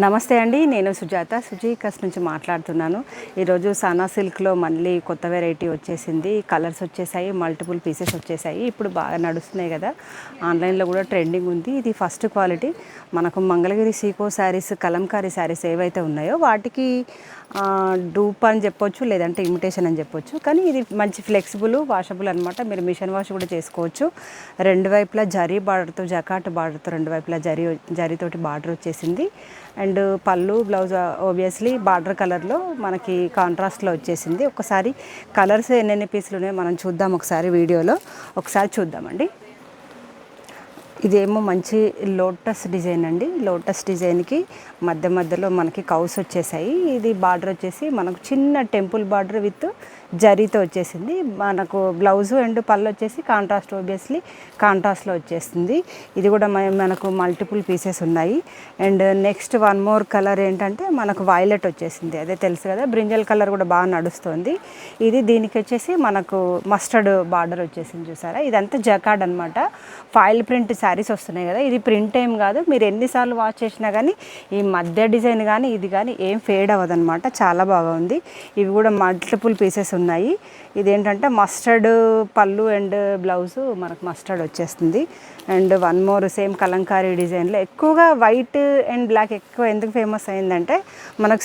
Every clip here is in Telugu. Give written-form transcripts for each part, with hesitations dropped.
నమస్తే అండి, నేను సుజాత సుజీకస్ నుంచి మాట్లాడుతున్నాను. ఈరోజు సానా సిల్క్లో మళ్ళీ కొత్త వెరైటీ వచ్చేసింది. కలర్స్ వచ్చేసాయి, మల్టిపుల్ పీసెస్ వచ్చేసాయి. ఇప్పుడు బాగా నడుస్తున్నాయి కదా, ఆన్లైన్లో కూడా ట్రెండింగ్ ఉంది. ఇది ఫస్ట్ క్వాలిటీ. మనకు మంగళగిరి సీకో శారీస్, కలంకారీ శారీస్ ఏవైతే ఉన్నాయో వాటికి డూప్ అని చెప్పొచ్చు, లేదంటే ఇమిటేషన్ అని చెప్పొచ్చు. కానీ ఇది మంచి ఫ్లెక్సిబుల్, వాషబుల్ అనమాట. మీరు మిషన్ వాష్ కూడా చేసుకోవచ్చు. రెండు వైపులా జరీ బార్డర్తో, జకాట్ బార్డర్తో, రెండు వైపులా జరీతోటి బార్డర్ వచ్చేసింది. అండ్ పళ్ళు, బ్లౌజ్ ఆబ్వియస్లీ బార్డర్ కలర్లో మనకి కాంట్రాస్ట్లో వచ్చేసింది. ఒకసారి కలర్స్ ఎన్నెన్ని పీసులు ఉన్నాయో మనం చూద్దాం, ఒకసారి వీడియోలో ఒకసారి చూద్దామండి. ఇదేమో మంచి లోటస్ డిజైన్ అండి. లోటస్ డిజైన్కి మధ్యలో మనకి కౌస్ వచ్చేసాయి. ఇది బార్డర్ వచ్చేసి మనకు చిన్న టెంపుల్ బార్డర్ విత్ జరీతో వచ్చేసింది. మనకు బ్లౌజు అండ్ పళ్ళు వచ్చేసి కాంట్రాస్ట్, ఆబ్వియస్లీ కాంట్రాస్ట్లో వచ్చేస్తుంది. ఇది కూడా మనకు మల్టిపుల్ పీసెస్ ఉన్నాయి. And next one more colour ఏంటంటే మనకు వైలెట్ వచ్చేసింది. అదే తెలుసు కదా, బ్రింజల్ కలర్ కూడా బాగా నడుస్తుంది. ఇది దీనికి వచ్చేసి మనకు మస్టర్డ్ బార్డర్ వచ్చేసింది. చూసారా, ఇదంతా జకార్డ్ అనమాట. ఫాయిల్ ప్రింట్ శారీస్ వస్తున్నాయి కదా, ఇది ప్రింట్ ఏం కాదు. మీరు ఎన్నిసార్లు వాష్ చేసినా కానీ ఈ మధ్య డిజైన్ కానీ ఇది కానీ ఏం ఫేడ్ అవ్వదన్నమాట. చాలా బాగా ఉంది. ఇవి కూడా మల్టిపుల్ పీసెస్ ఉన్నాయి. ఇదేంటంటే మస్టర్డ్ పళ్ళు అండ్ బ్లౌజు మనకు మస్టర్డ్ వచ్చేస్తుంది. And one more same Kalamkari డిజైన్లో ఎక్కువగా వైట్ అండ్ బ్లాక్ ఎక్కువ ఎందుకు ఫేమస్ అయిందంటే మనకు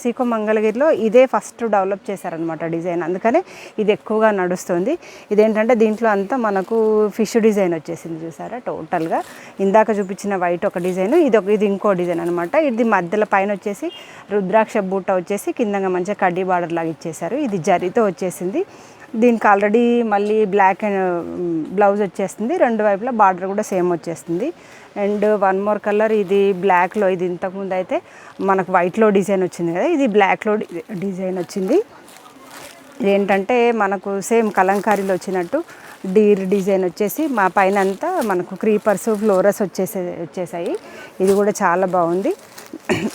సీకో మంగళగిరిలో ఇదే ఫస్ట్ డెవలప్ చేశారనమాట డిజైన్. అందుకనే ఇది ఎక్కువగా నడుస్తుంది. ఇదేంటంటే దీంట్లో అంతా మనకు ఫిష్ డిజైన్ వచ్చేసింది. చూసారా, టోటల్గా ఇందాక చూపించిన వైట్ ఒక డిజైన్, ఇది ఇంకో డిజైన్ అనమాట. ఇది మధ్యలో పైన వచ్చేసి రుద్రాక్ష బూట వచ్చేసి కిందగా మంచిగా కడ్డీ బార్డర్ లాగా ఇచ్చేసారు. ఇది జరీతో వచ్చేసింది. దీనికి ఆల్రెడీ మళ్ళీ బ్లాక్ అండ్ బ్లౌజ్ వచ్చేస్తుంది. రెండు వైపులా బార్డర్ కూడా సేమ్ వచ్చేస్తుంది. అండ్ వన్ మోర్ కలర్, ఇది బ్లాక్లో, ఇది ఇంతకుముందు అయితే మనకు వైట్లో డిజైన్ వచ్చింది కదా, ఇది బ్లాక్లో డిజైన్ వచ్చింది. ఇదేంటంటే మనకు సేమ్ కలంకారీలో వచ్చినట్టు డీర్ డిజైన్ వచ్చేసి మా పైన అంతా మనకు క్రీపర్స్, ఫ్లోరస్ వచ్చేసాయి. ఇది కూడా చాలా బాగుంది.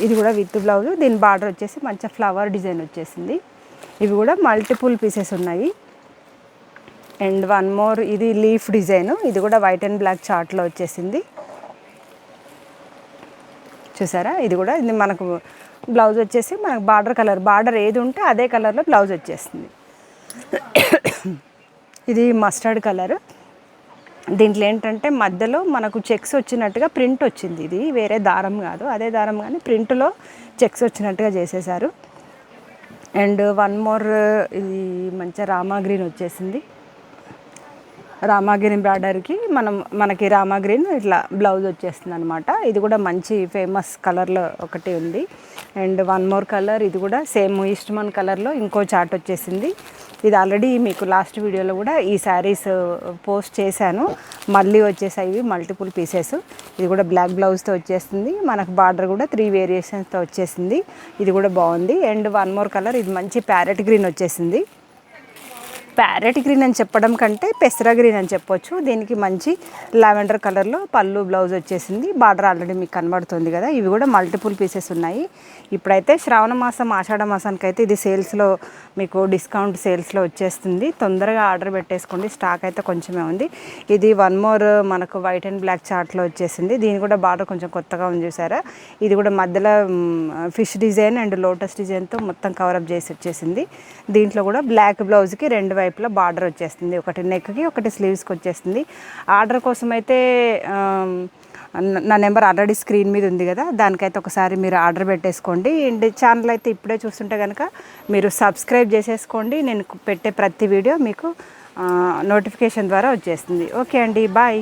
ఇది కూడా విత్ బ్లౌజ్, దీని బార్డర్ వచ్చేసి మంచిగా ఫ్లవర్ డిజైన్ వచ్చేసింది. ఇవి కూడా మల్టిపుల్ పీసెస్ ఉన్నాయి. అండ్ వన్ మోర్, ఇది లీఫ్ డిజైన్. ఇది కూడా వైట్ అండ్ బ్లాక్ చార్ట్లో వచ్చేసింది. చూసారా, ఇది కూడా ఇది మనకు బ్లౌజ్ వచ్చేసి మనకు బార్డర్ ఏది ఉంటే అదే కలర్లో బ్లౌజ్ వచ్చేస్తుంది. ఇది మస్టర్డ్ కలర్. దీంట్లో ఏంటంటే మధ్యలో మనకు చెక్స్ వచ్చినట్టుగా ప్రింట్ వచ్చింది. ఇది వేరే దారం కాదు, అదే దారం కానీ ప్రింట్లో చెక్స్ వచ్చినట్టుగా చేసేసారు. అండ్ వన్ మోర్, ఇది మంచిగా రామా గ్రీన్ వచ్చేసింది. రామా గ్రీన్ బార్డర్కి మనకి రామా గ్రీన్ ఇట్లా బ్లౌజ్ వచ్చేస్తుంది అనమాట. ఇది కూడా మంచి ఫేమస్ కలర్లో ఒకటి ఉంది. అండ్ వన్ మోర్ కలర్, ఇది కూడా సేమ్ ఈస్ట్మన్ కలర్లో ఇంకో చార్ట్ వచ్చేసింది. ఇది ఆల్రెడీ మీకు లాస్ట్ వీడియోలో కూడా ఈ శారీస్ పోస్ట్ చేశాను. మళ్ళీ వచ్చేసాయి మల్టిపుల్ పీసెస్. ఇది కూడా బ్లాక్ బ్లౌజ్తో వచ్చేస్తుంది. మనకు బార్డర్ కూడా 3 వేరియేషన్స్తో వచ్చేసింది. ఇది కూడా బాగుంది. అండ్ వన్ మోర్ కలర్, ఇది మంచి ప్యారెట్ గ్రీన్ వచ్చేసింది. ప్యారెట్ గ్రీన్ అని చెప్పడం కంటే పెసర గ్రీన్ అని చెప్పొచ్చు. దీనికి మంచి లావెండర్ కలర్లో పళ్ళు, బ్లౌజ్ వచ్చేసింది. బార్డర్ ఆల్రెడీ మీకు కనబడుతుంది కదా. ఇవి కూడా మల్టిపుల్ పీసెస్ ఉన్నాయి. ఇప్పుడైతే శ్రావణ మాసం, ఆషాఢ మాసానికి అయితే ఇది సేల్స్లో మీకు డిస్కౌంట్ సేల్స్లో వచ్చేస్తుంది. తొందరగా ఆర్డర్ పెట్టేసుకోండి, స్టాక్ అయితే కొంచెమే ఉంది. ఇది వన్ మోర్ మనకు వైట్ అండ్ బ్లాక్ చార్ట్లో వచ్చేసింది. దీని కూడా బార్డర్ కొంచెం కొత్తగా ఉంది. చూసారా, ఇది కూడా మధ్యలో ఫిష్ డిజైన్ అండ్ లోటస్ డిజైన్తో మొత్తం కవరప్ చేసి వచ్చేసింది. దీంట్లో కూడా బ్లాక్ బ్లౌజ్కి రెండు వైపులో బార్డర్ వచ్చేస్తుంది. ఒకటి నెక్కి, ఒకటి స్లీవ్స్కి వచ్చేస్తుంది. ఆర్డర్ కోసం అయితే నా నెంబర్ ఆల్రెడీ స్క్రీన్ మీద ఉంది కదా, దానికైతే ఒకసారి మీరు ఆర్డర్ పెట్టేసుకోండి. అండ్ ఛానల్ అయితే ఇప్పుడే చూస్తుంటే కనుక మీరు సబ్స్క్రైబ్ చేసేసుకోండి. నేను పెట్టే ప్రతి వీడియో మీకు నోటిఫికేషన్ ద్వారా వచ్చేస్తుంది. ఓకే అండి, బాయ్.